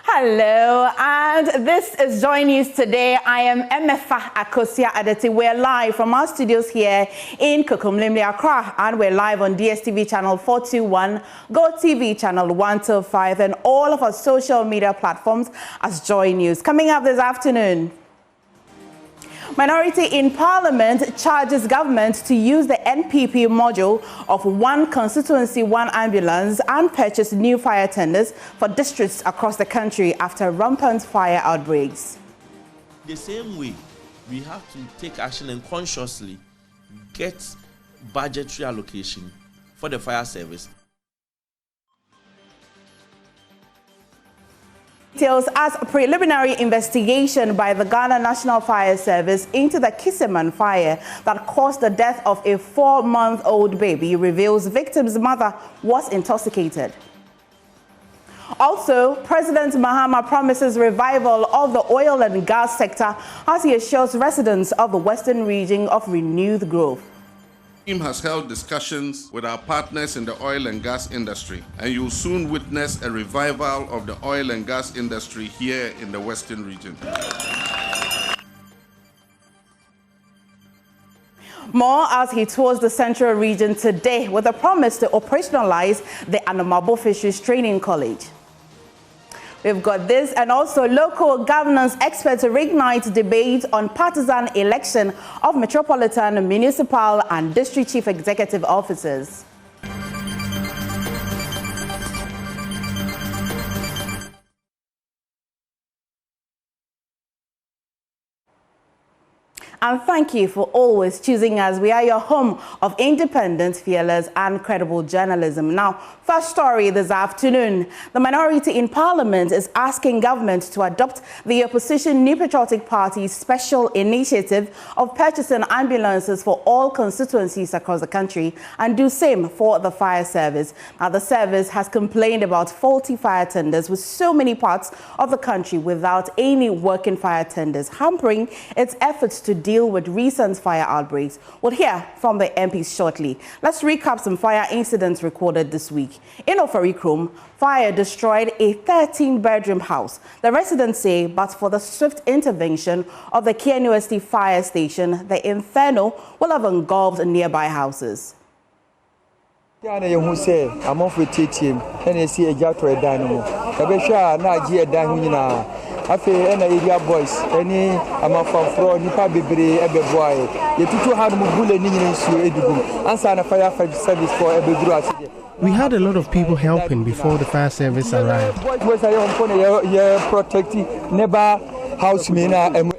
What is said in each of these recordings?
Hello, and this is Joy News Today. I am Emefa Akosia Adeti. We're live from our studios here in Kokomlemle, Accra, and we're live on DSTV channel 421, GoTV channel 125, and all of our social media platforms as Joy News. Coming up this afternoon, Minority in Parliament charges government to use the NPP module of one constituency, one ambulance and purchase new fire tenders for districts across the country after rampant fire outbreaks. The same way, we have to take action and consciously get budgetary allocation for the fire service. Details as a preliminary investigation by the Ghana National Fire Service into the Kiseman fire that caused the death of a 4-month-old baby reveals victim's mother was intoxicated. Also, President Mahama promises revival of the oil and gas sector as he assures residents of the western region of renewed growth. The team has held discussions with our partners in the oil and gas industry, and you'll soon witness a revival of the oil and gas industry here in the western region. More as he tours the central region today with a promise to operationalize the Anamabo Fisheries Training College. We've got this, and also local governance experts reignite debate on partisan election of metropolitan, municipal and district chief executive officers. And thank you for always choosing us. We are your home of independent, fearless and credible journalism. Now, first story this afternoon. The minority in Parliament is asking government to adopt the opposition New Patriotic Party's special initiative of purchasing ambulances for all constituencies across the country and do same for the fire service. Now, the service has complained about faulty fire tenders with so many parts of the country without any working fire tenders, hampering its efforts to deal with recent fire outbreaks. We'll hear from the MPs shortly. Let's recap some fire incidents recorded this week. In Ofarikrum, fire destroyed a 13-bedroom house. The residents say, but for the swift intervention of the KNUST fire station, the inferno will have engulfed nearby houses. Afe na area boys any amafafro nipa bebre ebeboy yetutu had mu bule ni nyina nsuo edugum ansa na fire service for ebeduru aside. We had a lot of people helping before the fire service arrived.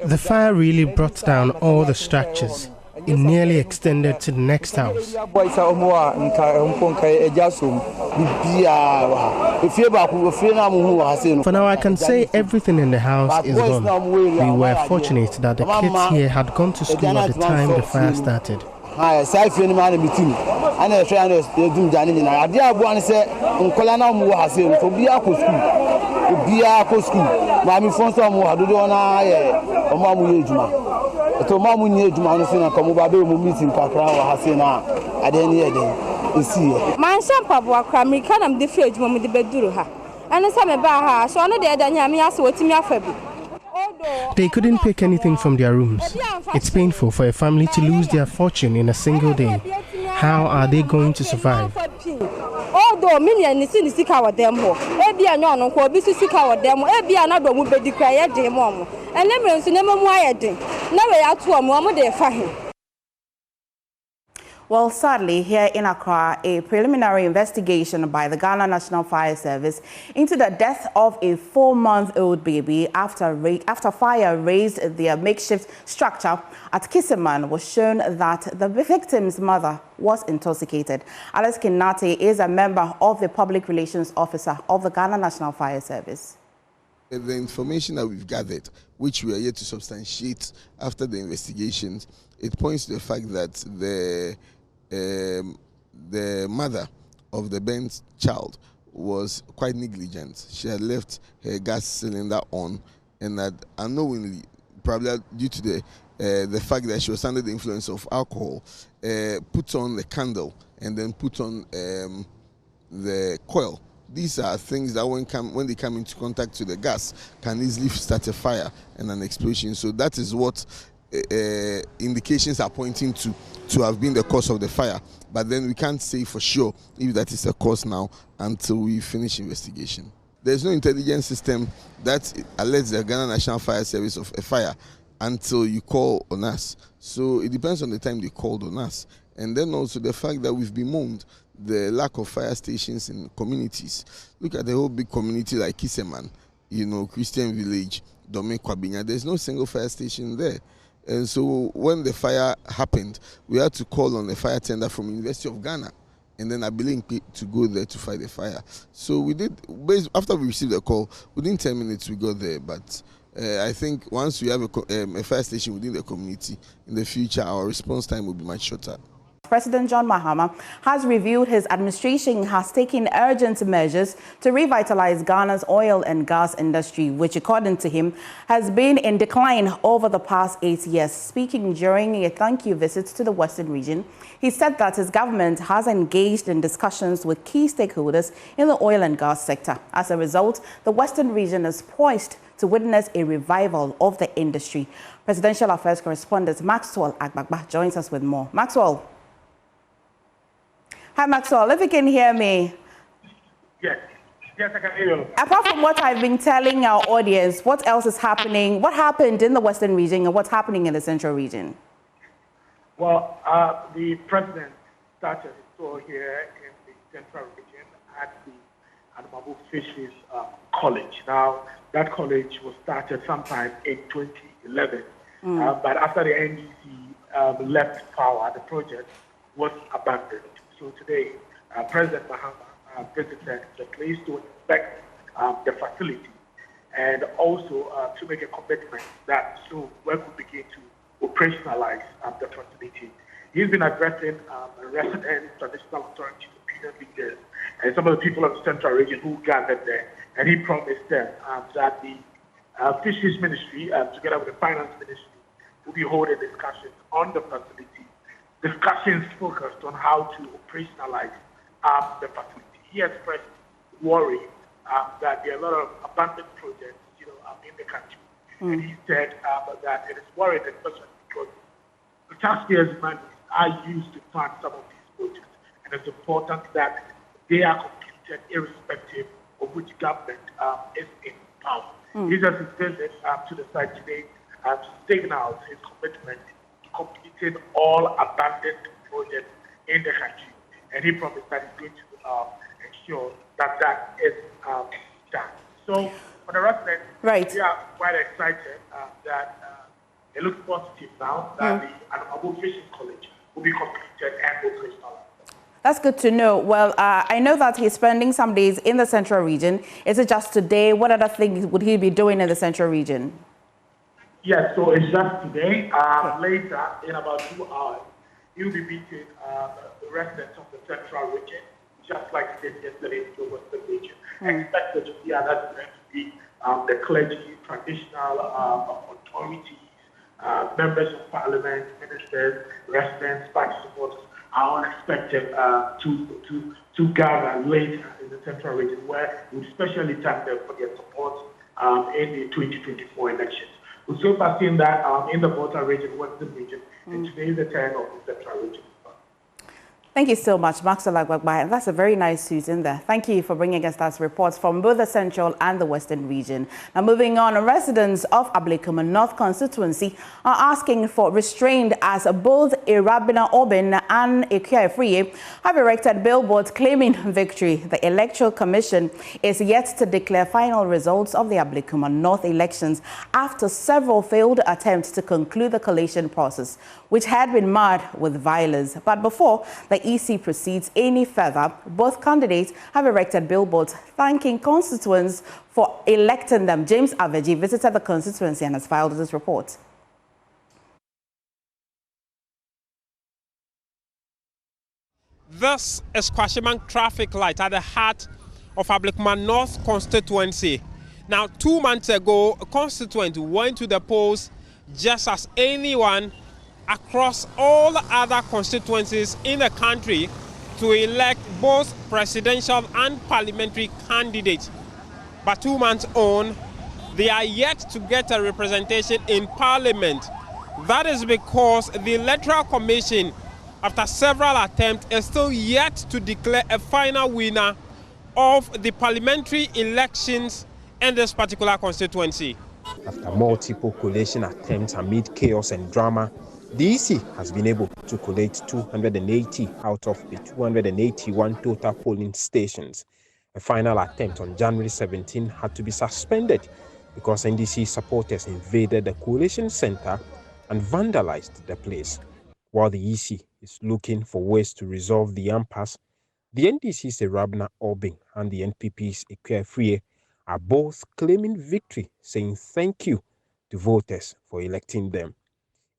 The fire really brought down all the structures. It nearly extended to the next house. For now, I can say everything in the house is gone. We were fortunate that the kids here had gone to school at the time the fire started. They couldn't pick anything from their rooms. It's painful for a family to lose their fortune in a single day. How are they going to survive? Although many sika wa dem ho ebi anya ono ko obi sika wa dem ebi anado mu bedi kra ye dem mo ene me nso ne mu ayeden na we ato mo de fa he. Well, sadly, here in Accra, a preliminary investigation by the Ghana National Fire Service into the death of a 4-month-old baby after fire razed their makeshift structure at Kiseman was shown that the victim's mother was intoxicated. Alex Kinate is a member of the Public Relations Officer of the Ghana National Fire Service. The information that we've gathered, which we are yet to substantiate after the investigations, it points to the fact that the mother of the burnt child was quite negligent. She had left her gas cylinder on and had unknowingly, probably due to the fact that she was under the influence of alcohol, put on the candle and then put on the coil these are things that when they come into contact with the gas can easily start a fire and an explosion. So that is what indications are pointing to have been the cause of the fire. But then we can't say for sure if that is the cause now until we finish investigation. There's no intelligence system that alerts the Ghana National Fire Service of a fire until you call on us. So it depends on the time they called on us. And then also the fact that we've bemoaned the lack of fire stations in communities. Look at the whole big community like Kiseman, Christian Village, Dome Kwabinya. There's no single fire station there. And so when the fire happened, we had to call on a fire tender from University of Ghana and then Abiling to go there to fight the fire. So we did, after we received the call, within 10 minutes we got there. But I think once we have a fire station within the community, in the future our response time will be much shorter. President John Mahama has revealed his administration has taken urgent measures to revitalize Ghana's oil and gas industry, which, according to him, has been in decline over the past 8 years. Speaking during a thank you visit to the Western region, he said that his government has engaged in discussions with key stakeholders in the oil and gas sector. As a result, the Western region is poised to witness a revival of the industry. Presidential Affairs correspondent Maxwell Agbagba joins us with more. Maxwell. Hi, Maxwell. If you can hear me. Yes, I can hear you. Apart from what I've been telling our audience, what else is happening? What happened in the Western region and what's happening in the Central region? Well, the president started his tour here in the Central region at the Mahama Fisheries College. Now, that college was started sometime in 2011. But after the NDC left power, the project was abandoned. So today, President Mahama visited the place to inspect the facility and also to make a commitment that soon work will begin to operationalize the facility. He's been addressing residents, traditional authorities, opinion leaders, and some of the people of the Central region who gathered there. And he promised them that the Fisheries Ministry, together with the Finance Ministry, will be holding discussions on the facility. Discussions focused on how to operationalize the facility. He expressed worry that there are a lot of abandoned projects, in the country. And he said that it is worried, especially because the taxpayers' money are used to fund some of these projects, and it's important that they are completed irrespective of which government is in power. He just visit to the site today signals his commitment completed all abandoned projects in the country, and he promised that he's going to ensure that that is done. So, for the residents, we are quite excited that it looks positive now that the Mahama Fishing College will be completed and operational. That's good to know. Well, I know that he's spending some days in the Central region. Is it just today? What other things would he be doing in the Central region? Yes, so it's just today. Later, in about 2 hours, he'll be meeting the residents of the Central region, just like he did yesterday in the Western region. Expected to be another going to be the clergy, traditional authorities, members of parliament, ministers, residents, party supporters are all expected to gather later in the Central region, where we especially thank them for their support in the 2024 elections. We've so far seen that in the Volta region, Western region, and today is the turn of the Central region. Thank you so much, Maxwell Agbagba. That's a very nice suit in there. Thank you for bringing us those reports from both the Central and the Western region. Now, moving on, residents of Ablekuma North constituency are asking for restraint as both Irabina Obin and Ekuya Efriye have erected billboards claiming victory. The Electoral Commission is yet to declare final results of the Ablekuma North elections after several failed attempts to conclude the collation process, which had been marred with violence. But before the EC proceeds any further, both candidates have erected billboards thanking constituents for electing them. James Aveji visited the constituency and has filed this report. This is Kwashiman traffic light at the heart of Ablekuma North constituency. Now, 2 months ago, a constituent went to the polls just as anyone across all other constituencies in the country to elect both presidential and parliamentary candidates. But 2 months on, they are yet to get a representation in parliament. That is because the Electoral Commission, after several attempts, is still yet to declare a final winner of the parliamentary elections in this particular constituency. After multiple collation attempts amid chaos and drama, the EC has been able to collate 280 out of the 281 total polling stations. A final attempt on January 17 had to be suspended because NDC supporters invaded the coalition center and vandalized the place. While the EC is looking for ways to resolve the impasse, the NDC's Rabna Obing and the NPP's Ikea Frie are both claiming victory, saying thank you to voters for electing them.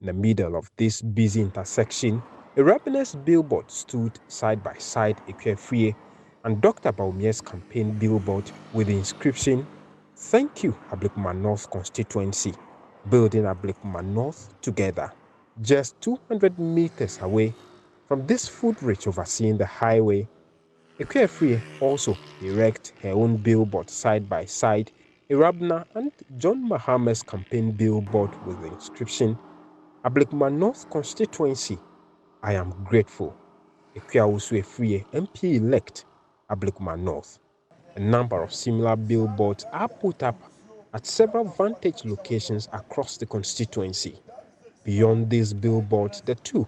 In the middle of this busy intersection, a Rabna's billboard stood side by side Ikea Frie and Dr. Baumier's campaign billboard with the inscription, "Thank you, Ablikuma North constituency, building Ablikuma North together." Just 200 meters away from this footbridge overseeing the highway, Ikea Frie also erect her own billboard side by side Irabna and John Mahama's campaign billboard with the inscription, "Ablikuma North constituency, I am grateful." Ikea also Frie MP-elect Ablikuma North. A number of similar billboards are put up at several vantage locations across the constituency. Beyond these billboards, the two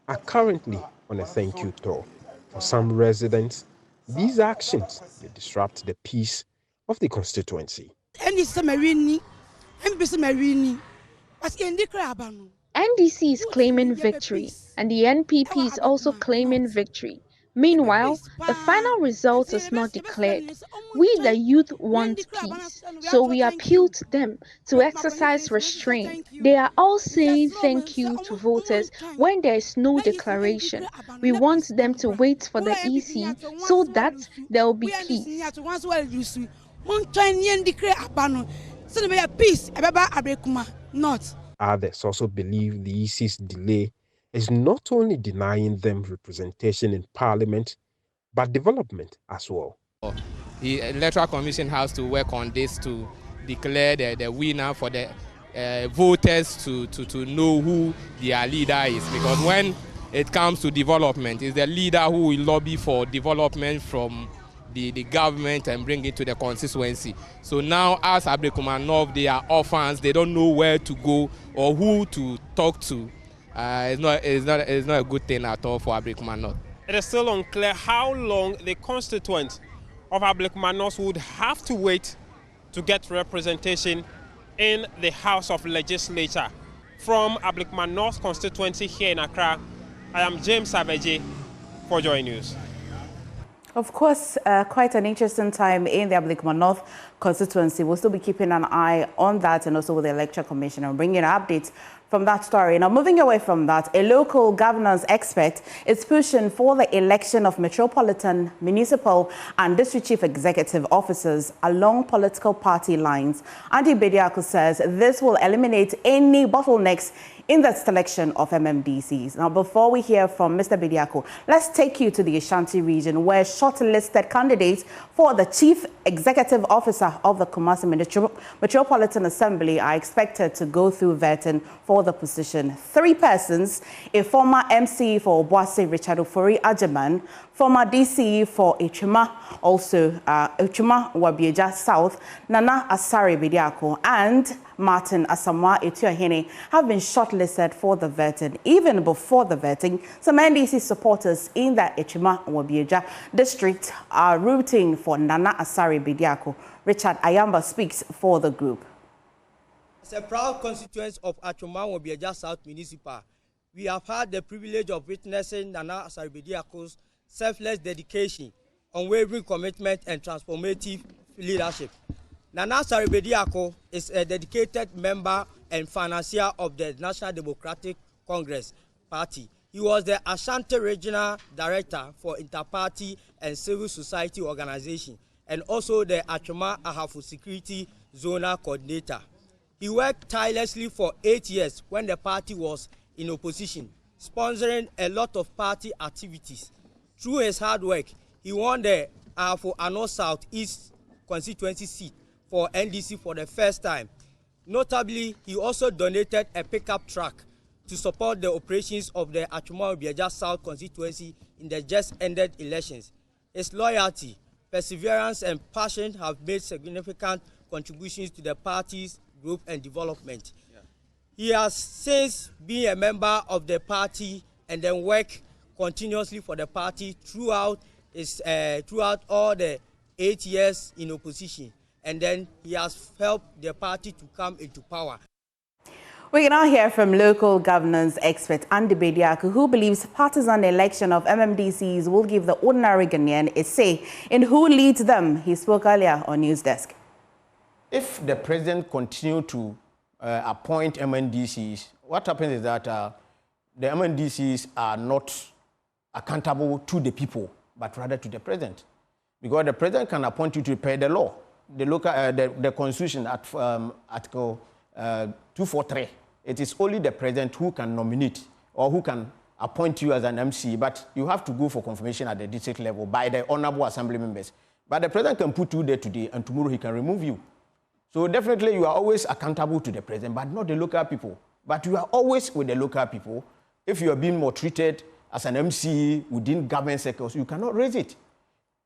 are currently on a thank you tour. For some residents, these actions may disrupt the peace of the constituency. NDC is claiming victory, and the NPP is also claiming victory. Meanwhile, the final result is not declared. We, the youth, want peace, so we appeal to them to exercise restraint. They are all saying thank you to voters when there is no declaration. We want them to wait for the EC so that there will be peace. Others also believe the EC's delay is not only denying them representation in parliament, but development as well. The Electoral Commission has to work on this to declare the winner for the voters to know who their leader is. Because when it comes to development, it's the leader who will lobby for development from the government and bring it to the constituency. So now, as Ablikuma North, they are orphans. They don't know where to go or who to talk to. It's not a good thing at all for Ablikuma North. It is still unclear how long the constituents of Ablikuma North would have to wait to get representation in the House of Legislature. From Ablikuma North constituency here in Accra, I am James Savage for Joy News. Of course, quite an interesting time in the Ablikuma North constituency. We'll still be keeping an eye on that and also with the Electoral Commission and bringing updates from that story. Now, moving away from that, a local governance expert is pushing for the election of metropolitan, municipal and district chief executive officers along political party lines. Andy Bediako says this will eliminate any bottlenecks in the selection of MMDCs. Now, before we hear from Mr. Bediako, let's take you to the Ashanti region, where shortlisted candidates for the Chief Executive Officer of the Kumasi Metropolitan Assembly are expected to go through vetting for the position. 3 persons, a former MC for Obuasi, Richard Ofori Ajaman, former DCE for Echuma, also Echuma Wabieja South, Nana Asari Bediako, and Martin Asamoah Etuahene have been shortlisted for the vetting. Even before the vetting, some NDC supporters in the Echuma Wabieja district are rooting for Nana Asari Bediako. Richard Ayamba speaks for the group. As a proud constituent of Echuma Wabieja South Municipal, we have had the privilege of witnessing Nana Asari Bediako's selfless dedication, unwavering commitment and transformative leadership. Nana Asari Bediako is a dedicated member and financier of the National Democratic Congress Party. He was the Ashanti Regional Director for Interparty and Civil Society Organization and also the Echuma Ahafu Security Zonal Coordinator. He worked tirelessly for 8 years when the party was in opposition, sponsoring a lot of party activities. Through his hard work, he won the for Ano South East constituency seat for NDC for the first time. Notably, he also donated a pickup truck to support the operations of the Achuma-Obieja South constituency in the just ended elections. His loyalty, perseverance, and passion have made significant contributions to the party's growth and development. Yeah. He has since been a member of the party and then worked continuously for the party throughout all the 8 years in opposition, and then he has helped the party to come into power. We can now hear from local governance expert Andy Bediaku, who believes partisan election of MMDCs will give the ordinary Ghanaian a say in who leads them. He spoke earlier on News Desk. If the president continue to appoint MNDCs, what happens is that the MNDCs are not accountable to the people, but rather to the president. Because the president can appoint you to pay the law. The local, the constitution at Article 243, it is only the president who can nominate or who can appoint you as an MC, but you have to go for confirmation at the district level by the honorable assembly members. But the president can put you there today and tomorrow he can remove you. So definitely you are always accountable to the president, but not the local people. But you are always with the local people. If you are being maltreated as an MC within government circles, you cannot raise it.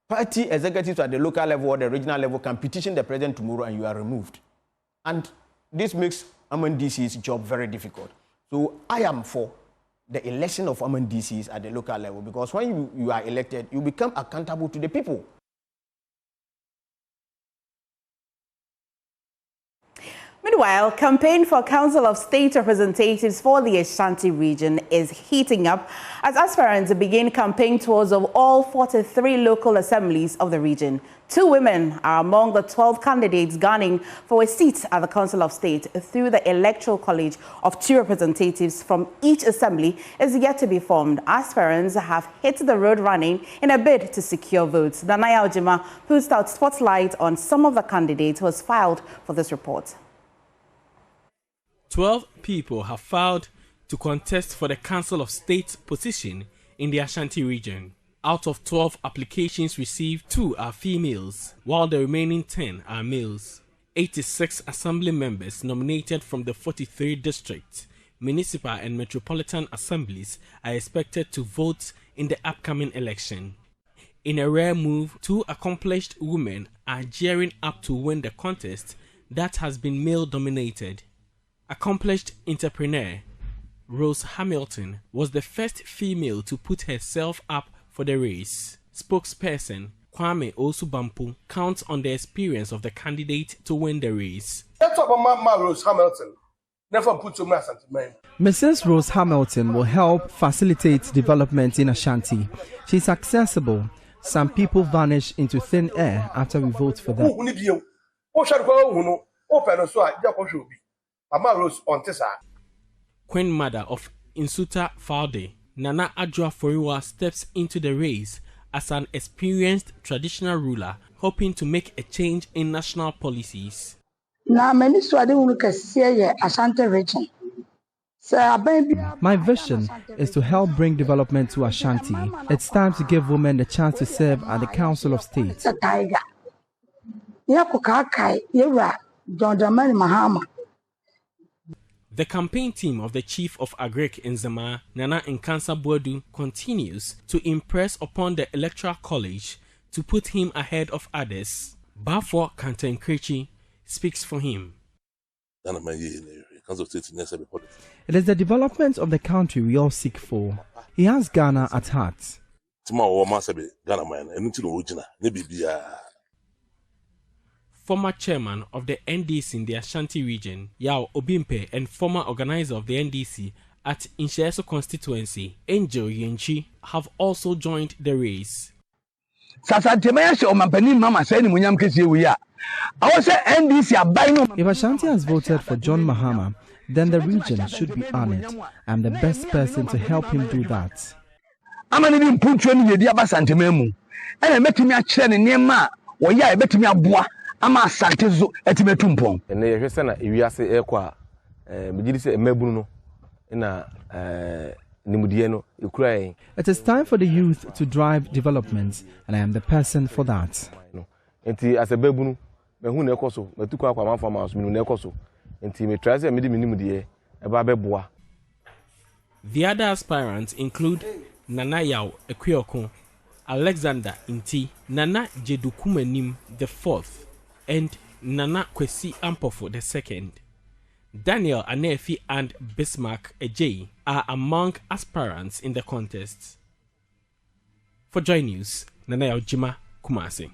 Party executives at the local level or the regional level can petition the president tomorrow and you are removed. And this makes MNDC's job very difficult. So I am for the election of MNDCs at the local level, because when you are elected, you become accountable to the people. Meanwhile, campaign for Council of State Representatives for the Ashanti region is heating up as aspirants begin campaign tours of all 43 local assemblies of the region. 2 women are among the 12 candidates gunning for a seat at the Council of State through the Electoral College of 2 representatives from each assembly is yet to be formed. Aspirants have hit the road running in a bid to secure votes. Danaya Ojima, who's out spotlight on some of the candidates, was filed for this report. 12 people have filed to contest for the Council of State position in the Ashanti region. Out of 12 applications received, 2 are females, while the remaining 10 are males. 86 assembly members nominated from the 43 district, municipal and metropolitan assemblies are expected to vote in the upcoming election. In a rare move, 2 accomplished women are gearing up to win the contest that has been male-dominated. Accomplished entrepreneur Rose Hamilton was the first female to put herself up for the race. Spokesperson Kwame Osubampu counts on the experience of the candidate to win the race. Rose Hamilton. Never put to Mrs. Rose Hamilton will help facilitate development in Ashanti. She's accessible. Some people vanish into thin air after we vote for them. Queen Mother of Insuta Falde, Nana Adjoa Foriwa steps into the race as an experienced traditional ruler, hoping to make a change in national policies. My vision is to help bring development to Ashanti. It's time to give women the chance to serve at the Council of State. Mahama. The campaign team of the chief of Agric in Zama, Nana Nkansa Boadu, continues to impress upon the Electoral College to put him ahead of others. Bafo Kantenkrechi speaks for him. It is the development of the country we all seek for. He has Ghana at heart. Former chairman of the NDC in the Ashanti region, Yao Obimpe, and former organizer of the NDC at Insheso constituency, Angel Yenchi, have also joined the race. If Ashanti has voted for John Mahama, then the region should be honored. I'm the best person to help him do that. Ama santezo etimetumpon ene yehwese na ewiase ekwa megidi se emabunu no na It is time for the youth to drive development, and I am the person for that. The other aspirants include Nana Yao Ekweoko, Alexander Inti, Nana Jedukumanim the fourth, and Nana Kwesi Ampofo the second. Daniel Anefi and Bismarck Ejay are among aspirants in the contest. For Joy News, Nana Yao Jima, Kumasi.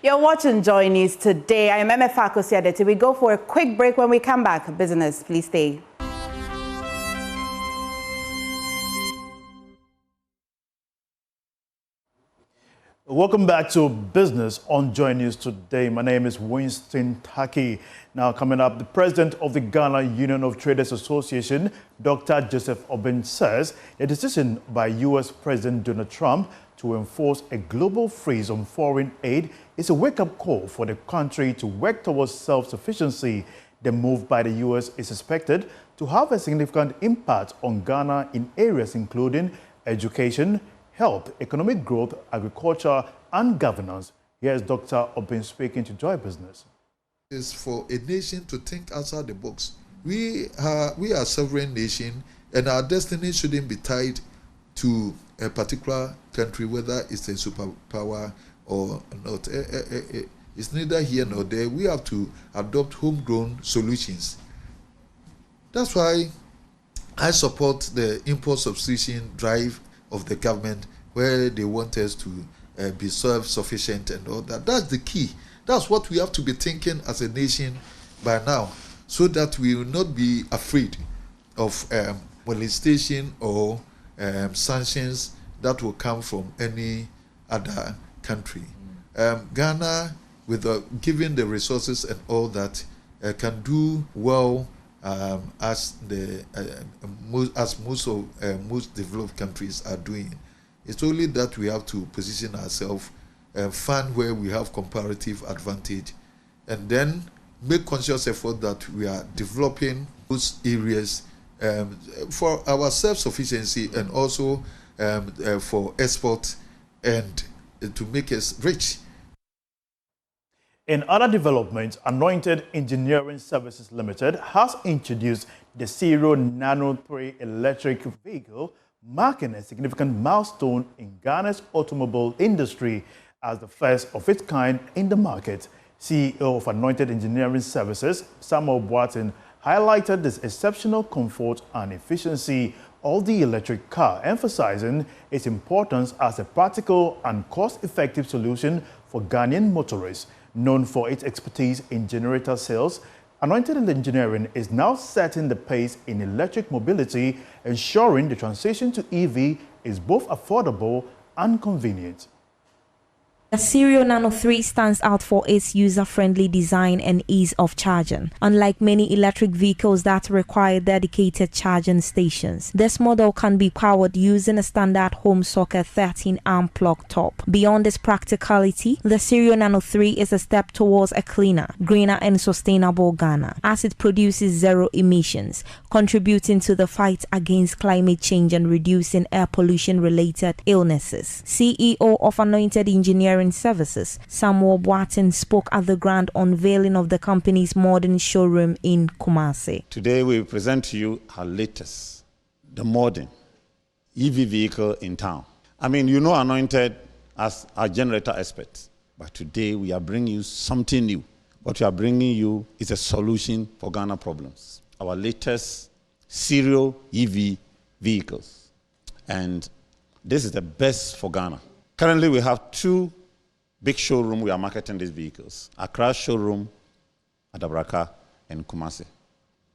You're watching Joy News today. I am Emefa Kosiadete. We go for a quick break. When we come back, business, please stay. Welcome back to Business on Joy News today. My name is Winston Taki. Now coming up, the president of the Ghana Union of Traders Association, Dr. Joseph Obin, says a decision by U.S. President Donald Trump to enforce a global freeze on foreign aid is a wake-up call for the country to work towards self-sufficiency. The move by the U.S. is expected to have a significant impact on Ghana in areas including education, health, economic growth, agriculture, and governance. Here's Dr. Obin speaking to Joy Business. It's for a nation to think outside the box. We are a sovereign nation, and our destiny shouldn't be tied to a particular country, whether it's a superpower or not. It's neither here nor there. We have to adopt homegrown solutions. That's why I support the import substitution drive of the government, where they want us to be self-sufficient and all that. That's the key. That's what we have to be thinking as a nation by now, so that we will not be afraid of molestation or sanctions that will come from any other country. Ghana, with given the resources and all that, can do well as most developed countries are doing. It's only that we have to position ourselves, find where we have comparative advantage, and then make conscious effort that we are developing those areas for our self-sufficiency and also for export and to make us rich. In other developments, Anointed Engineering Services Limited has introduced the Zero Nano 3 electric vehicle, marking a significant milestone in Ghana's automobile industry as the first of its kind in the market. CEO of Anointed Engineering Services, Samuel Boatin, highlighted this exceptional comfort and efficiency of the electric car, emphasizing its importance as a practical and cost-effective solution for Ghanaian motorists. Known for its expertise in generator sales, Anointed Engineering is now setting the pace in electric mobility, ensuring the transition to EV is both affordable and convenient. The Zero Nano 3 stands out for its user-friendly design and ease of charging. Unlike many electric vehicles that require dedicated charging stations, this model can be powered using a standard home socket 13-arm plug top. Beyond its practicality, the Zero Nano 3 is a step towards a cleaner, greener and sustainable Ghana, as it produces zero emissions, contributing to the fight against climate change and reducing air pollution-related illnesses. CEO of Anointed Engineering Services, Samuel Boatin, spoke at the grand unveiling of the company's modern showroom in Kumasi. Today we present to you our latest, the modern EV vehicle in town. I mean, you know Anointed as our generator expert, but today we are bringing you something new. What we are bringing you is a solution for Ghana problems. Our latest serial EV vehicles. And this is the best for Ghana. Currently we have two big showroom we are marketing these vehicles. Accra showroom, Adabraka, and Kumasi.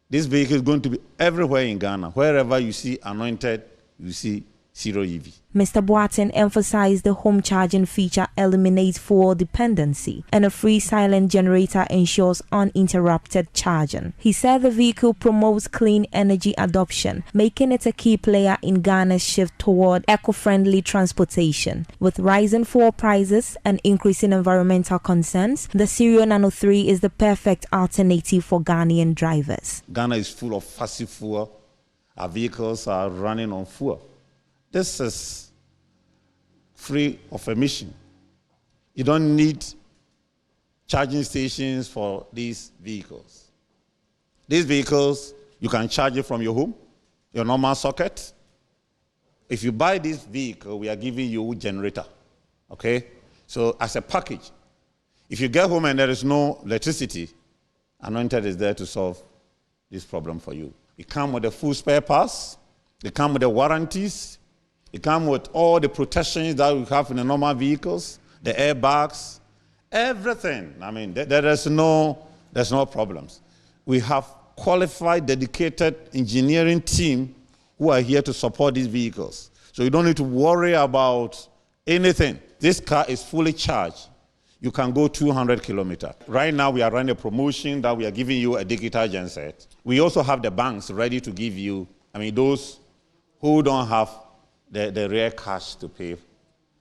This vehicle is going to be everywhere in Ghana. Wherever you see Anointed, you see zero EV. Mr. Boateng emphasized the home charging feature eliminates fuel dependency and a free silent generator ensures uninterrupted charging. He said the vehicle promotes clean energy adoption, making it a key player in Ghana's shift toward eco-friendly transportation. With rising fuel prices and increasing environmental concerns, the Cerio Nano 3 is the perfect alternative for Ghanaian drivers. Ghana is full of fossil fuel. Our vehicles are running on fuel. This is free of emission. You don't need charging stations for these vehicles. These vehicles, you can charge it from your home, your normal socket. If you buy this vehicle, we are giving you a generator, okay? So as a package, if you get home and there is no electricity, Anointed is there to solve this problem for you. It comes with the full spare parts, it comes with the warranties, it comes with all the protections that we have in the normal vehicles, the airbags, everything. I mean, there's no problems. We have qualified, dedicated engineering team who are here to support these vehicles. So you don't need to worry about anything. This car is fully charged. You can go 200 kilometers. Right now, we are running a promotion that we are giving you a digital genset. We also have the banks ready to give you, those who don't have the real cash to pay.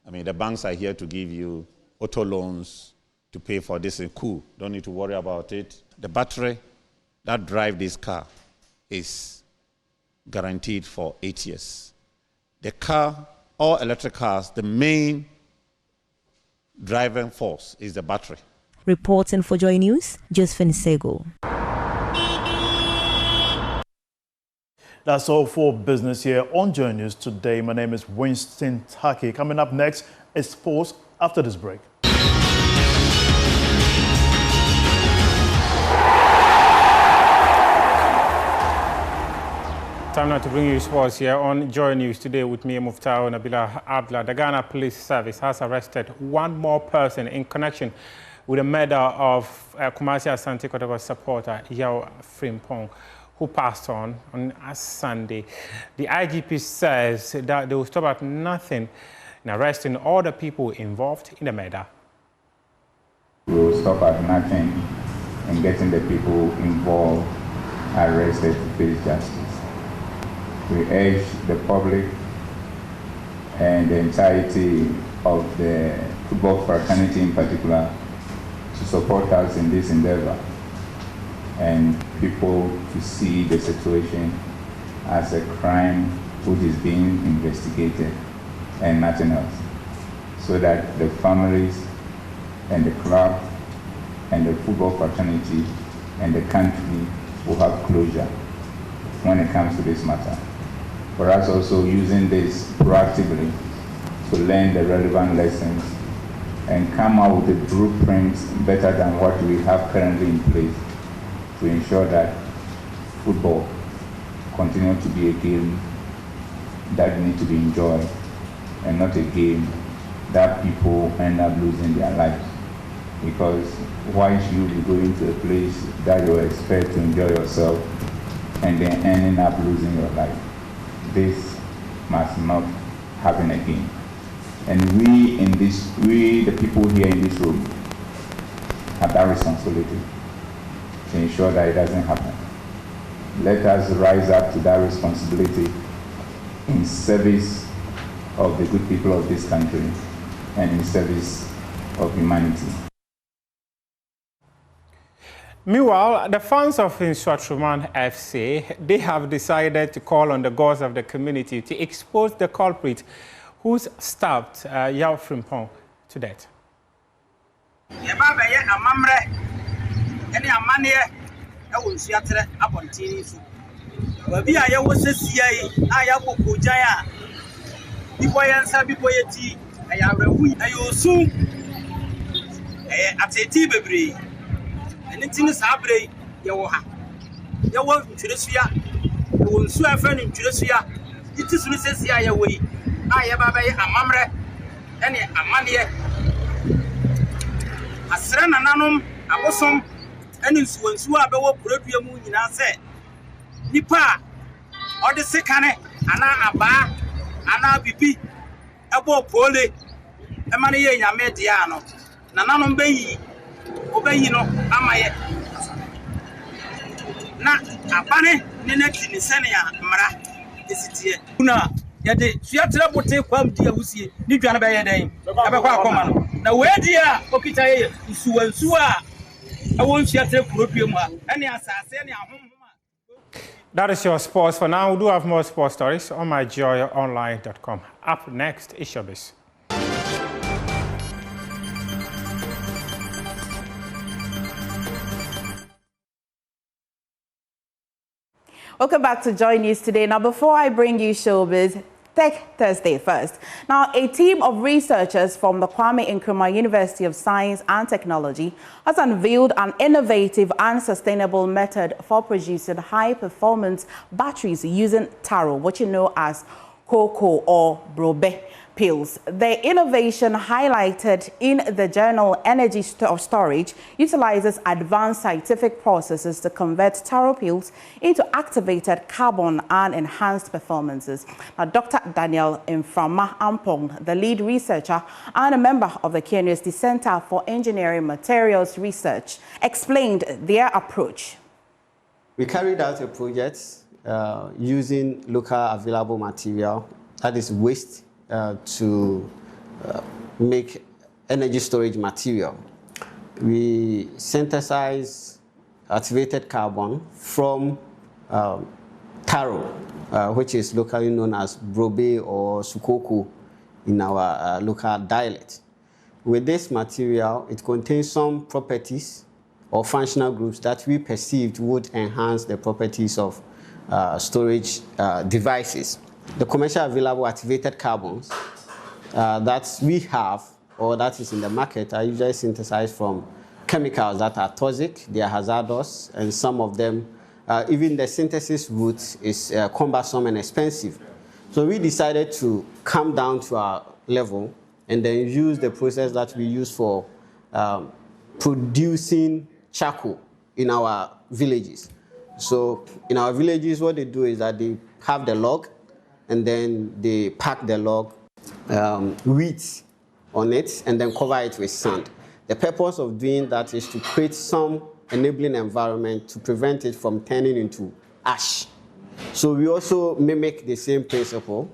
The banks are here to give you auto loans to pay for this and cool. Don't need to worry about it. The battery that drives this car is guaranteed for 8 years. The car, all electric cars, the main driving force is the battery. Reporting for Joy News, Josephine Sego. That's all for business here on Joy News today. My name is Winston Taki. Coming up next is sports after this break. Time now to bring you sports here on Joy News today with me, Muftao Nabila Abdullah. The Ghana Police Service has arrested one more person in connection with the murder of Kumasi Asante Kotoko supporter Yao Frimpong, who passed on Sunday. The IGP says that they will stop at nothing in arresting all the people involved in the murder. We will stop at nothing in getting the people involved arrested to face justice. We urge the public and the entirety of the football fraternity in particular to support us in this endeavor, and people to see the situation as a crime which is being investigated and nothing else, so that the families and the club and the football fraternity and the country will have closure when it comes to this matter. For us also using this proactively to learn the relevant lessons and come out with a blueprint better than what we have currently in place, to ensure that football continues to be a game that needs to be enjoyed and not a game that people end up losing their lives. Because why should you be going to a place that you expect to enjoy yourself and then ending up losing your life? This must not happen again. And we, the people here in this room, have that responsibility to ensure that it doesn't happen. Let us rise up to that responsibility in service of the good people of this country and in service of humanity. Meanwhile, the fans of Nsuatreman FC, they have decided to call on the gods of the community to expose the culprit who's stabbed Yao Frimpong to death. Anything is happening, you have. You want to this year, you will soon have in Jerusalem. It is necessary way. I have a mamre, any amania. A serena nanum, a bosom, and in Swansua, but what could be a moon in our set. Nipa, or the second, and a bar, ana bibi ebo pole e ma ne ye nyame dia no na nanom bayi obayi no amaye na abane ne nati ne sene ya mra esitie kuna yade suatere bote kwam dia wusie ni dwane be ye den abekwa akoma no na wedi a okita ye nsuwansu a awon suatere kuropie mu a ene asase ene ahom. That is your sports for now. We do have more sports stories on myjoyonline.com. Up next is Showbiz. Welcome back to Joy News today. Now, before I bring you Showbiz, Tech Thursday first. Now, a team of researchers from the Kwame Nkrumah University of Science and Technology has unveiled an innovative and sustainable method for producing high-performance batteries using taro, what you know as cocoa or brobe pills. The innovation, highlighted in the journal Energy Storage, utilizes advanced scientific processes to convert taro pills into activated carbon and enhanced performances. Now, Dr. Daniel Mframa Ampong, the lead researcher and a member of the KNUST Center for Engineering Materials Research, explained their approach. We carried out a project using local available material, that is waste, to make energy storage material. We synthesize activated carbon from taro, which is locally known as brobe or sukoko in our local dialect. With this material, it contains some properties or functional groups that we perceived would enhance the properties of storage devices. The commercially available activated carbons that we have or that is in the market are usually synthesized from chemicals that are toxic, they are hazardous, and some of them, even the synthesis route is cumbersome and expensive. So we decided to come down to our level and then use the process that we use for producing charcoal in our villages. So in our villages, what they do is that they have the log, and then they pack the log, wheat on it, and then cover it with sand. The purpose of doing that is to create some enabling environment to prevent it from turning into ash. So we also mimic the same principle.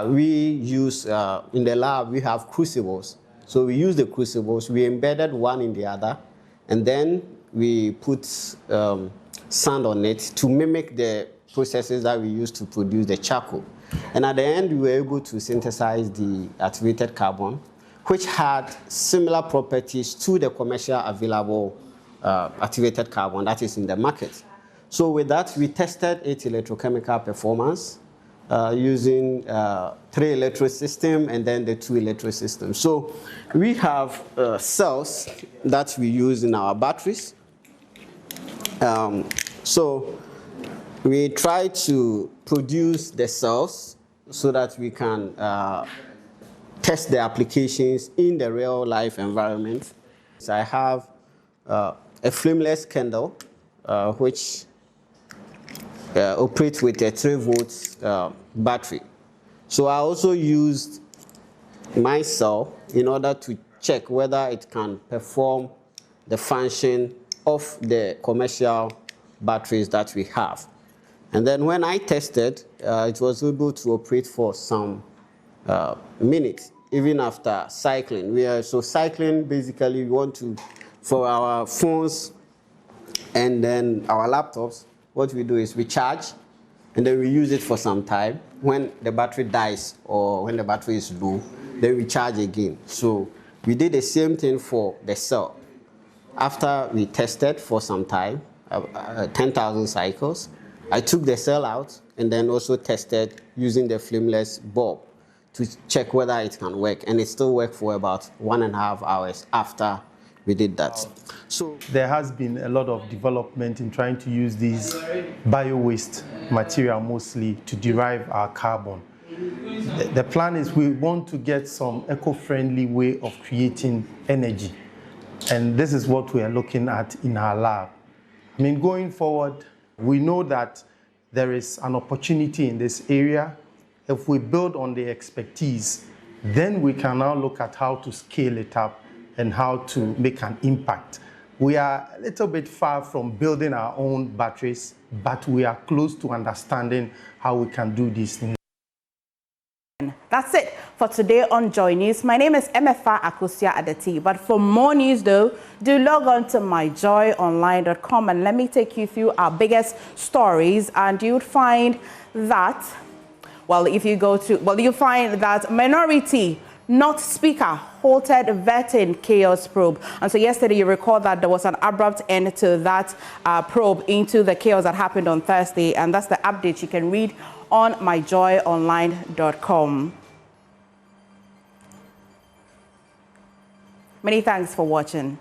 We use, in the lab, we have crucibles. So we use the crucibles, we embedded one in the other, and then we put sand on it to mimic the processes that we use to produce the charcoal. And at the end, we were able to synthesize the activated carbon, which had similar properties to the commercially available activated carbon that is in the market. So with that, we tested its electrochemical performance using 3 electrode system and then the 2 electrode system. So we have cells that we use in our batteries. So we try to produce the cells so that we can test the applications in the real life environment. So I have a flameless candle which operates with a 3 volts battery. So I also used my cell in order to check whether it can perform the function of the commercial batteries that we have. And then when I tested, it was able to operate for some minutes, even after cycling. So cycling, basically, we want to, for our phones and then our laptops, what we do is we charge, and then we use it for some time. When the battery dies or when the battery is low, then we charge again. So we did the same thing for the cell. After we tested for some time, 10,000 cycles, I took the cell out and then also tested using the flameless bulb to check whether it can work. And it still worked for about 1.5 hours after we did that. Wow. So there has been a lot of development in trying to use these bio-waste material mostly to derive our carbon. The plan is we want to get some eco-friendly way of creating energy. And this is what we are looking at in our lab. I mean, going forward, we know that there is an opportunity in this area, if we build on the expertise, then we can now look at how to scale it up and how to make an impact. We are a little bit far from building our own batteries, but we are close to understanding how we can do these things. That's it for today on Joy News. My name is MFA Akosia Adeti. But for more news, though, do log on to myjoyonline.com and let me take you through our biggest stories. And you would find that, you'll find that minority, not speaker, halted vetting chaos probe. And so yesterday, you recall that there was an abrupt end to that probe into the chaos that happened on Thursday. And that's the update you can read on myjoyonline.com. Many thanks for watching.